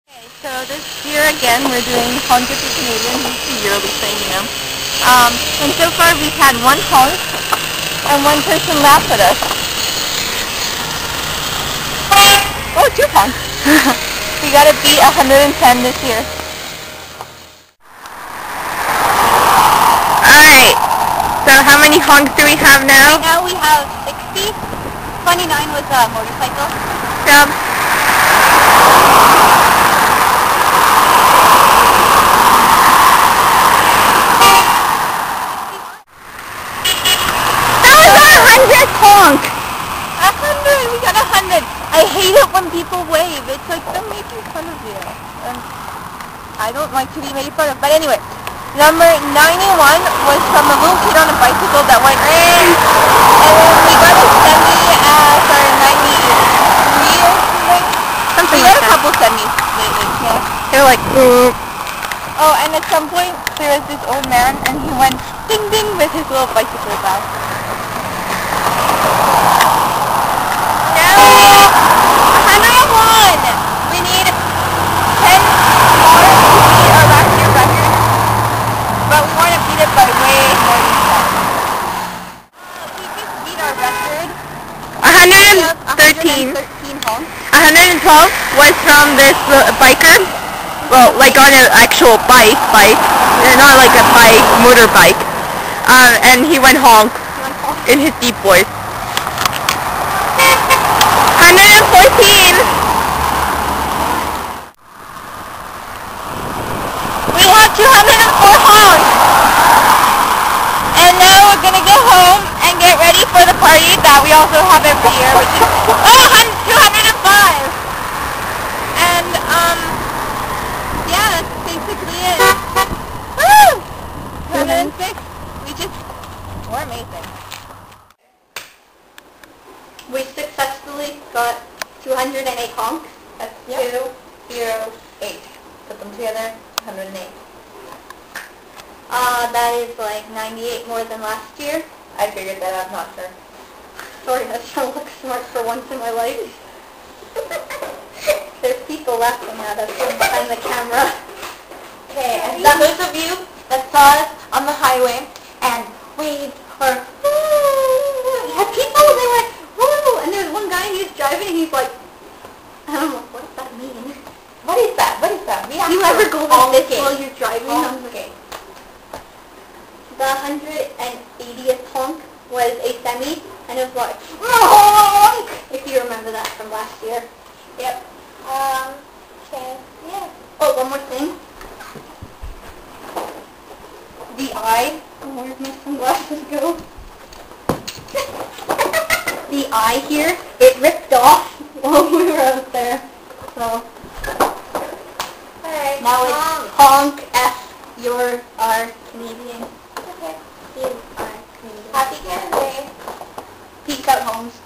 Okay, so this year again we're doing Honk if you're Canadian. It's a yearly thing, you know. And so far we've had one honk and one person laugh at us. Oh, two honks. We gotta beat 110 this year. Alright, so how many honks do we have now? Right now we have 60. 29 was a motorcycle. Yep. Honk! 100! We got 100! I hate it when people wave. It's like they're making fun of you. And I don't like to be made fun of. But anyway, number 91 was from a little kid on a bicycle that went and we got a semi as our 93 or something. Something we like got a couple semis lately. Yeah. They're like, Oh, and at some point there was this old man and he went ding ding with his little bicycle bag. 101! We need 10 more to beat our last year record, but we want to beat it by way more than that. We just beat our record. 113. 113 honks. 112 was from this biker. Well, like on an actual bike, not like a bike, motorbike. And he went honk in his deep voice. 114! We have 204 honks! And now we're gonna go home and get ready for the party that we also have every year, which is 205! And, yeah, that's basically it. Woo! 206. We're amazing. We successfully got 208 honks. That's 208. Put them together, 108. That is like 98 more than last year. I figured that out, not sure. Sorry, I shall look smart for once in my life. There's people laughing at us from behind the camera. Okay, and those of you that saw us on the highway and waved or we had people and they went woo, and there's one guy and he's driving and he's like, I don't know, what does that mean? What is that? What is that? Do you ever go like this while you're driving? Okay. The 180th honk was a semi, and it was like, honk! If you remember that from last year. Yep. Okay. Yeah. Oh, one more thing. The eye. Oh, where'd my sunglasses go? The eye here, it ripped off while we were out there. So, alright. Now it's honk F. You're our Canadian. Okay. You are Canadian. Happy Canada Day. Peace out, homes.